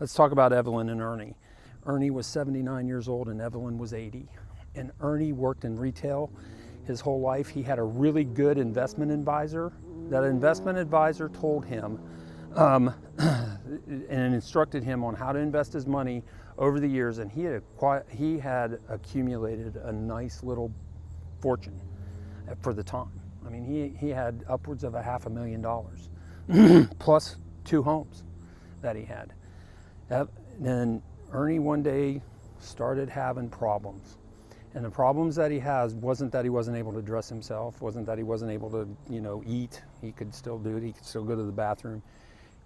Let's talk about Evelyn and Ernie. Ernie was 79 years old and Evelyn was 80. And Ernie worked in retail his whole life. He had a really good investment advisor. That investment advisor told him and instructed him on how to invest his money over the years, and he had accumulated a nice little fortune for the time. I mean, he had upwards of $500,000 plus 2 homes that he had. Then Ernie one day started having problems. And the problems that he has wasn't that he wasn't able to dress himself, wasn't that he wasn't able to, eat. He could still do it. He could still go to the bathroom.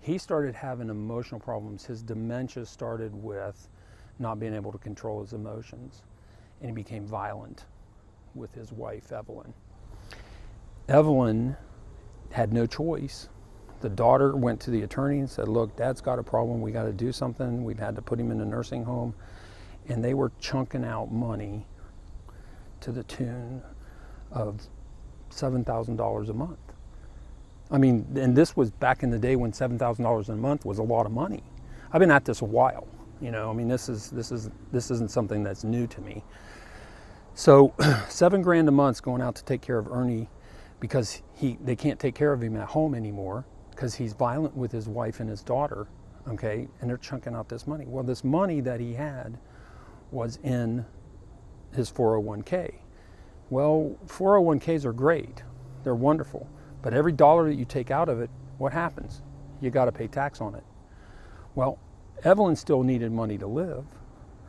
He started having emotional problems. His dementia started with not being able to control his emotions. And he became violent with his wife, Evelyn. Evelyn had no choice. The daughter went to the attorney and said, look, Dad's got a problem. We got to do something. We've had to put him in a nursing home. And they were chunking out money to the tune of $7,000 a month. I mean, and this was back in the day when $7,000 a month was a lot of money. I've been at this a while, this isn't something that's new to me. So $7,000 a month's going out to take care of Ernie because they can't take care of him at home anymore because he's violent with his wife and his daughter, okay? And they're chunking out this money. Well, this money that he had was in his 401k. Well, 401ks are great. They're wonderful. But every dollar that you take out of it, what happens? You got to pay tax on it. Well, Evelyn still needed money to live,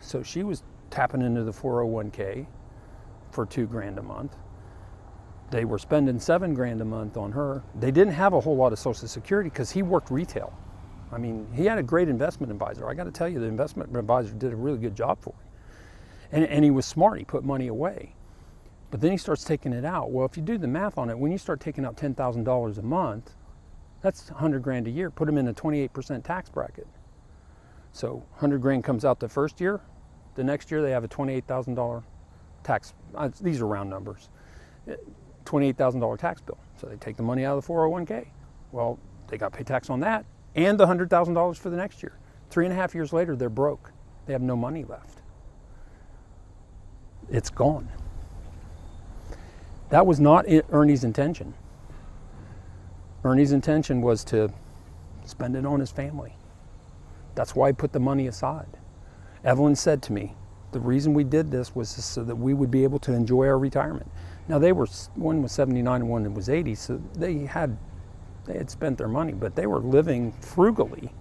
so she was tapping into the 401k for $2,000 a month. They were spending $7,000 a month on her. They didn't have a whole lot of Social Security because he worked retail. I mean, he had a great investment advisor. I got to tell you, the investment advisor did a really good job for him. And he was smart. He put money away. But then he starts taking it out. Well, if you do the math on it, when you start taking out $10,000 a month, that's $100,000 a year. Put him in a 28% tax bracket. So $100,000 comes out the first year. The next year they have a $28,000 tax. These are round numbers. $28,000 tax bill. So they take the money out of the 401k. Well, they got to pay tax on that and the $100,000 for the next year. 3.5 years later, they're broke. They have no money left. It's gone. That was not Ernie's intention. Ernie's intention was to spend it on his family. That's why he put the money aside. Evelyn said to me, the reason we did this was so that we would be able to enjoy our retirement. Now one was 79 and one was 80, so they had spent their money, but they were living frugally.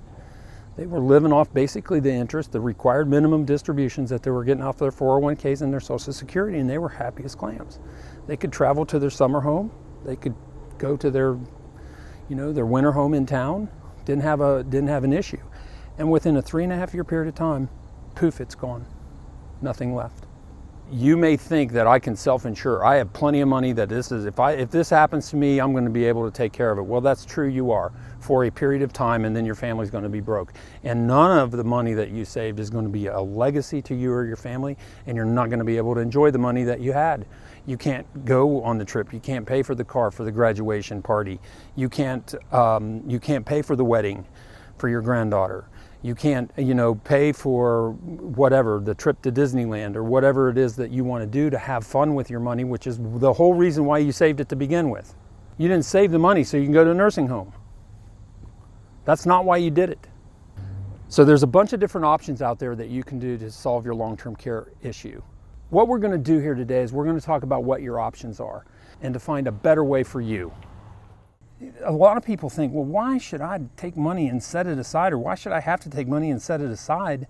They were living off basically the interest, the required minimum distributions that they were getting off their 401ks and their Social Security, and they were happy as clams. They could travel to their summer home. They could go to their winter home in town. Didn't have an issue. And within a 3.5 year period of time, poof, it's gone. Nothing left. You may think that I can self-insure. I have plenty of money that if this happens to me, I'm going to be able to take care of it. Well, that's true, you are, for a period of time, and then your family's going to be broke. And none of the money that you saved is going to be a legacy to you or your family, and you're not going to be able to enjoy the money that you had. You can't go on the trip. You can't pay for the car for the graduation party. You can't pay for the wedding for your granddaughter. You can't, pay for whatever, the trip to Disneyland or whatever it is that you want to do to have fun with your money, which is the whole reason why you saved it to begin with. You didn't save the money so you can go to a nursing home. That's not why you did it. So there's a bunch of different options out there that you can do to solve your long-term care issue. What we're going to do here today is we're going to talk about what your options are and to find a better way for you. A lot of people think, well, why should I take money and set it aside, or why should I have to take money and set it aside,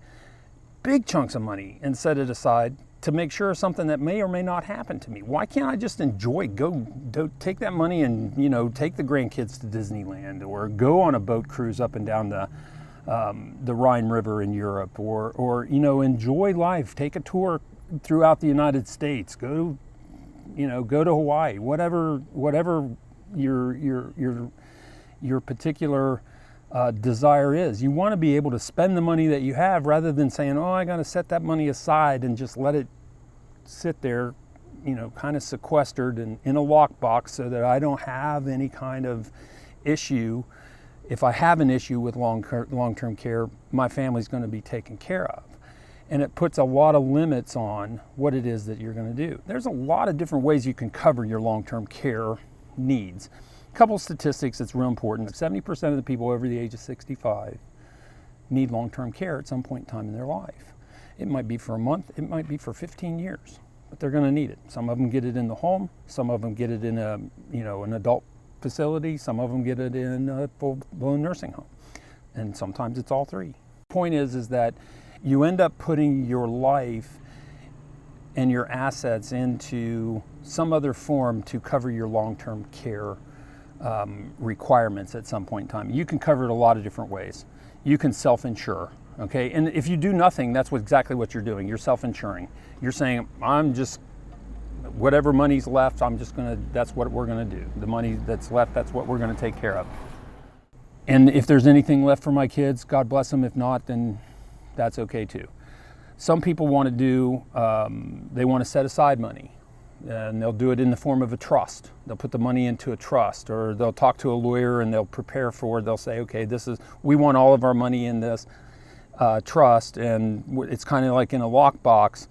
big chunks of money, and set it aside to make sure of something that may or may not happen to me? Why can't I just go take that money and, take the grandkids to Disneyland, or go on a boat cruise up and down the Rhine River in Europe, or enjoy life, take a tour throughout the United States, go to Hawaii, whatever your particular desire is. You want to be able to spend the money that you have rather than saying, oh, I got to set that money aside and just let it sit there, kind of sequestered and in a lockbox so that I don't have any kind of issue, if I have an issue with long-term care, my family's going to be taken care of. And it puts a lot of limits on what it is that you're going to do. There's a lot of different ways you can cover your long-term care needs. A couple statistics that's real important. 70% of the people over the age of 65 need long-term care at some point in time in their life. It might be for a month, it might be for 15 years, but they're going to need it. Some of them get it in the home, some of them get it in an adult facility, some of them get it in a full-blown nursing home, and sometimes it's all three. The point is that you end up putting your life and your assets into some other form to cover your long-term care requirements at some point in time. You can cover it a lot of different ways. You can self-insure, okay? And if you do nothing, that's exactly what you're doing. You're self-insuring. You're saying, whatever money's left, that's what we're gonna do. The money that's left, that's what we're gonna take care of. And if there's anything left for my kids, God bless them. If not, then that's okay too. Some people want to do, they want to set aside money, and they'll do it in the form of a trust. They'll put the money into a trust, or they'll talk to a lawyer and they'll prepare for it. They'll say, okay, we want all of our money in this trust, and it's kind of like in a lockbox.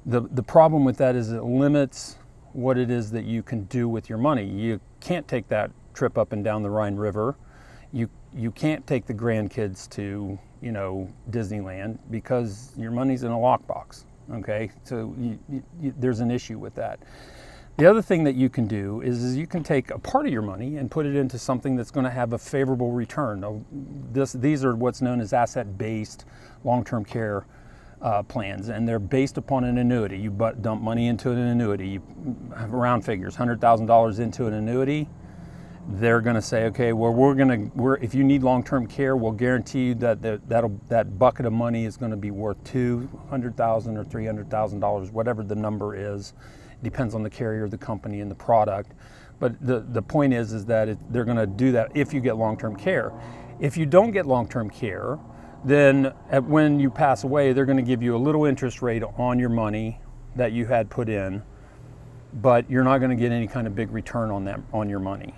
The problem with that is it limits what it is that you can do with your money. You can't take that trip up and down the Rhine River. You can't take the grandkids to Disneyland because your money's in a lockbox. Okay, so there's an issue with that. The other thing that you can do is you can take a part of your money and put it into something that's going to have a favorable return. These are what's known as asset-based long-term care plans, and they're based upon an annuity. You dump money into an annuity. You have round figures, $100,000 into an annuity. They're going to say, okay, well, if you need long-term care, we'll guarantee you that bucket of money is going to be worth $200,000 or $300,000, whatever the number is. It depends on the carrier, the company, and the product. But the point is that they're going to do that if you get long-term care. If you don't get long-term care, then when you pass away, they're going to give you a little interest rate on your money that you had put in, but you're not going to get any kind of big return on your money.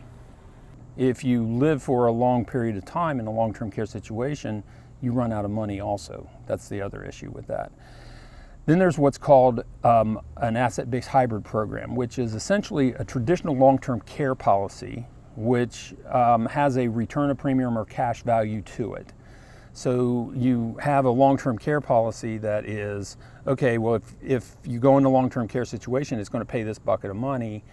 If you live for a long period of time in a long-term care situation, you run out of money also. That's the other issue with that. Then there's what's called an asset-based hybrid program, which is essentially a traditional long-term care policy, which has a return of premium or cash value to it. So you have a long-term care policy that is, okay, well, if you go into a long-term care situation, it's going to pay this bucket of money.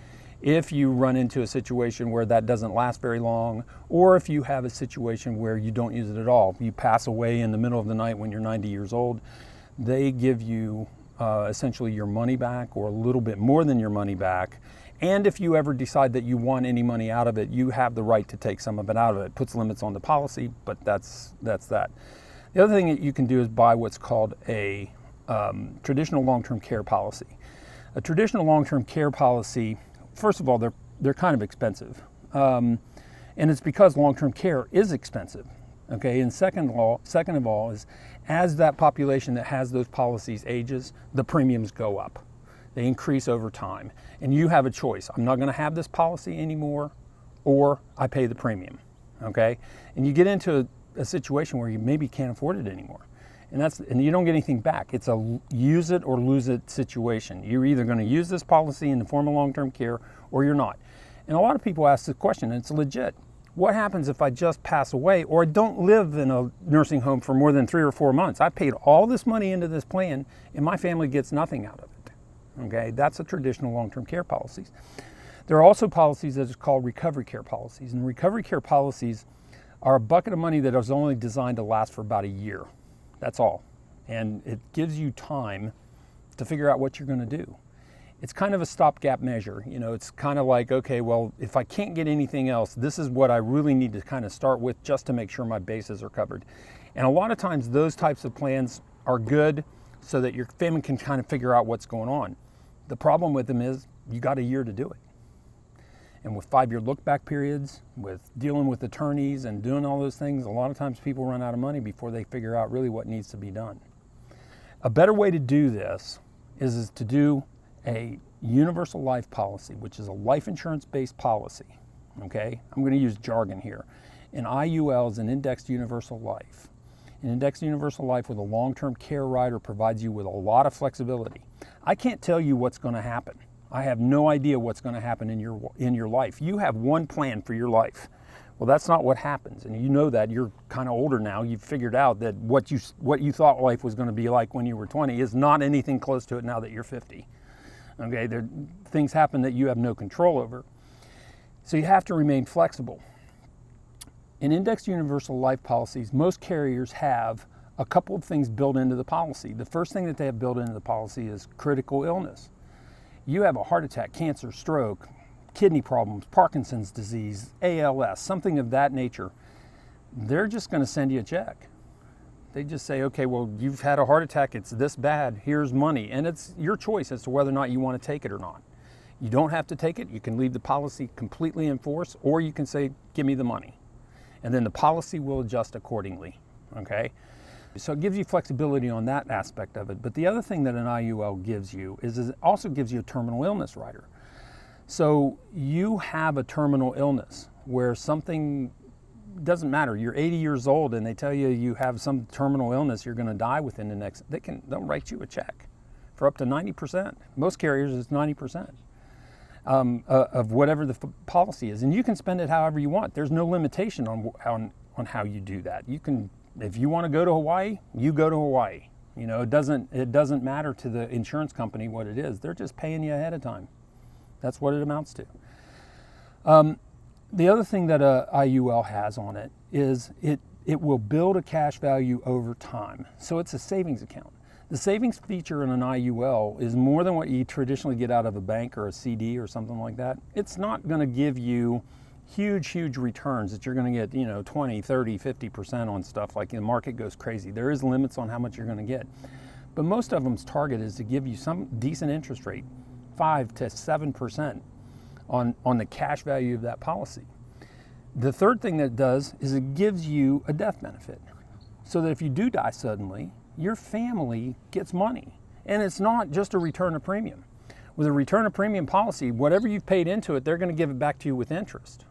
If you run into a situation where that doesn't last very long, or if you have a situation where you don't use it at all, you pass away in the middle of the night when you're 90 years old, they give you essentially your money back or a little bit more than your money back. And if you ever decide that you want any money out of it, you have the right to take some of it out of it. It puts limits on the policy, but that's that. The other thing that you can do is buy what's called a traditional long-term care policy. A traditional long-term care policy, first of all, they're kind of expensive, and it's because long-term care is expensive. Okay, and second of all is as that population that has those policies ages, the premiums go up. They increase over time, and you have a choice. I'm not going to have this policy anymore, or I pay the premium. Okay, and you get into a situation where you maybe can't afford it anymore. And you don't get anything back. It's a use it or lose it situation. You're either going to use this policy in the form of long-term care or you're not. And a lot of people ask the question, and it's legit. What happens if I just pass away or I don't live in a nursing home for more than 3 or 4 months? I paid all this money into this plan and my family gets nothing out of it. Okay, that's a traditional long-term care policies. There are also policies that are called recovery care policies. And recovery care policies are a bucket of money that is only designed to last for about a year. That's all. And it gives you time to figure out what you're going to do. It's kind of a stopgap measure. It's kind of like, okay, well, if I can't get anything else, this is what I really need to kind of start with just to make sure my bases are covered. And a lot of times those types of plans are good so that your family can kind of figure out what's going on. The problem with them is you got a year to do it. And with 5-year look-back periods, with dealing with attorneys and doing all those things, a lot of times people run out of money before they figure out really what needs to be done. A better way to do this is to do a universal life policy, which is a life insurance-based policy. Okay, I'm going to use jargon here. An IUL is an indexed universal life. An indexed universal life with a long-term care rider provides you with a lot of flexibility. I can't tell you what's going to happen. I have no idea what's going to happen in your life. You have one plan for your life. Well, that's not what happens, and you know that. You're kind of older now. You've figured out that what you thought life was going to be like when you were 20 is not anything close to it now that you're 50. Okay, things happen that you have no control over. So you have to remain flexible. In indexed universal life policies, most carriers have a couple of things built into the policy. The first thing that they have built into the policy is critical illness. You have a heart attack, cancer, stroke, kidney problems, Parkinson's disease, ALS, something of that nature. They're just going to send you a check. They just say, okay, well, you've had a heart attack, it's this bad, here's money. And it's your choice as to whether or not you want to take it or not. You don't have to take it. You can leave the policy completely in force, or you can say, give me the money. And then the policy will adjust accordingly, okay? So it gives you flexibility on that aspect of it. But the other thing that an IUL gives you is it also gives you a terminal illness rider. So you have a terminal illness where something doesn't matter. You're 80 years old and they tell you you have some terminal illness, you're going to die within the next, they'll write you a check for up to 90%. Most carriers it's 90%. Of whatever the policy is, and you can spend it however you want. There's no limitation on how you do that. You can, if you want to go to Hawaii, you go to Hawaii. You know, it doesn't matter to the insurance company what it is. They're just paying you ahead of time. That's what it amounts to. The other thing that a IUL has on it is it will build a cash value over time. So it's a savings account. The savings feature in an IUL is more than what you traditionally get out of a bank or a CD or something like that. It's not going to give you huge returns that you're going to get, 20, 30, 50% on stuff like the market goes crazy. There is limits on how much you're going to get. But most of them's target is to give you some decent interest rate, 5 to 7% on the cash value of that policy. The third thing that it does is it gives you a death benefit. So that if you do die suddenly, your family gets money. And it's not just a return of premium. With a return of premium policy, whatever you've paid into it, they're going to give it back to you with interest.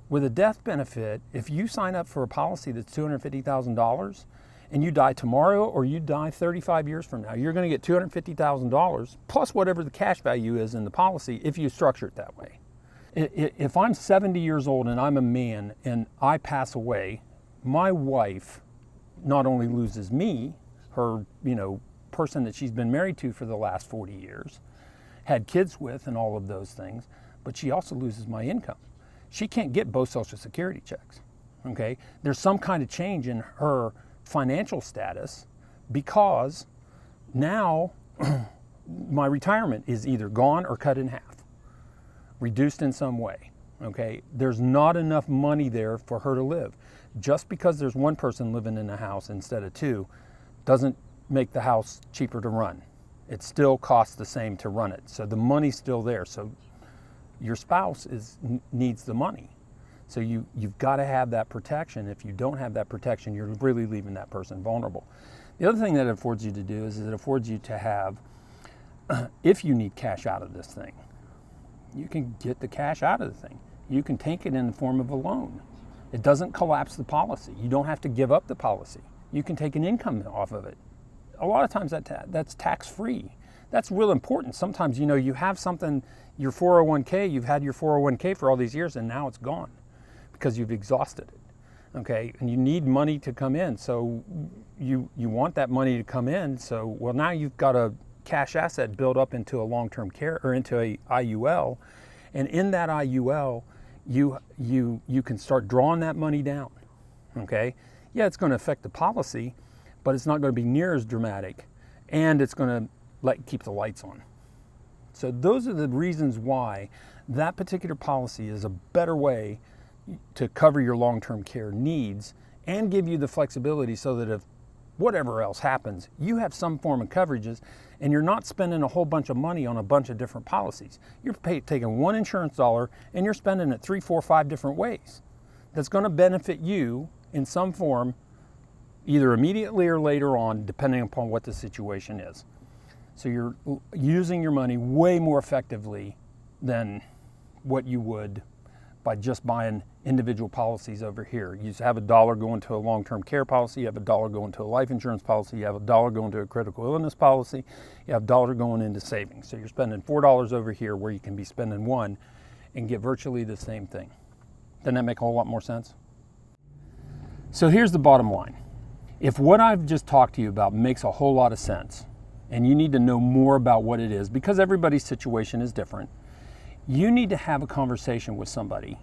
With a death benefit, if you sign up for a policy that's $250,000 and you die tomorrow or you die 35 years from now, you're going to get $250,000 plus whatever the cash value is in the policy if you structure it that way. If I'm 70 years old and I'm a man and I pass away, my wife not only loses me, her, person that she's been married to for the last 40 years, had kids with and all of those things, but she also loses my income. She can't get both Social Security checks, okay? There's some kind of change in her financial status because now my retirement is either gone or cut in half, reduced in some way, okay? There's not enough money there for her to live. Just because there's one person living in the house instead of two doesn't make the house cheaper to run. It still costs the same to run it. So the money's still there. So your spouse needs the money. So you've got to have that protection. If you don't have that protection, you're really leaving that person vulnerable. The other thing that it affords you to do is it affords you to have, if you need cash out of this thing, you can get the cash out of the thing. You can take it in the form of a loan. It doesn't collapse the policy. You don't have to give up the policy. You can take an income off of it. A lot of times that's tax-free. That's real important. Sometimes, you have something, your 401k, you've had your 401k for all these years and now it's gone because you've exhausted it, okay? And you need money to come in. So you want that money to come in. So, well, now you've got a cash asset built up into a long-term care or into a IUL. And in that IUL, you can start drawing that money down, okay? Yeah, it's going to affect the policy, but it's not going to be near as dramatic, and it's going to keep the lights on. So those are the reasons why that particular policy is a better way to cover your long-term care needs and give you the flexibility so that if whatever else happens, you have some form of coverages and you're not spending a whole bunch of money on a bunch of different policies. You're taking one insurance dollar and you're spending it 3, 4, 5 different ways. That's going to benefit you in some form, either immediately or later on, depending upon what the situation is. So you're using your money way more effectively than what you would by just buying individual policies over here. You have $1 going to a long-term care policy, you have $1 going to a life insurance policy, you have $1 going to a critical illness policy, you have $1 going into savings. So you're spending $4 over here where you can be spending $1 and get virtually the same thing. Doesn't that make a whole lot more sense? So here's the bottom line. If what I've just talked to you about makes a whole lot of sense, and you need to know more about what it is, because everybody's situation is different, you need to have a conversation with somebody.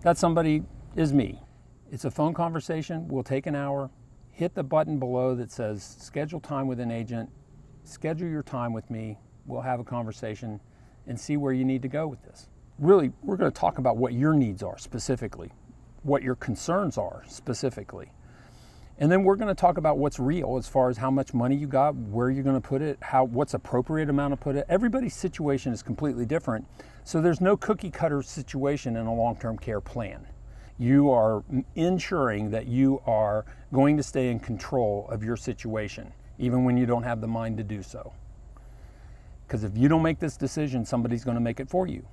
That somebody is me. It's a phone conversation. We'll take an hour. Hit the button below that says schedule time with an agent. Schedule your time with me. We'll have a conversation and see where you need to go with this. Really, we're going to talk about what your needs are specifically, what your concerns are specifically. And then we're going to talk about what's real as far as how much money you got, where you're going to put it, what's appropriate amount to put it. Everybody's situation is completely different. So there's no cookie cutter situation in a long-term care plan. You are ensuring that you are going to stay in control of your situation, even when you don't have the mind to do so. Because if you don't make this decision, somebody's going to make it for you.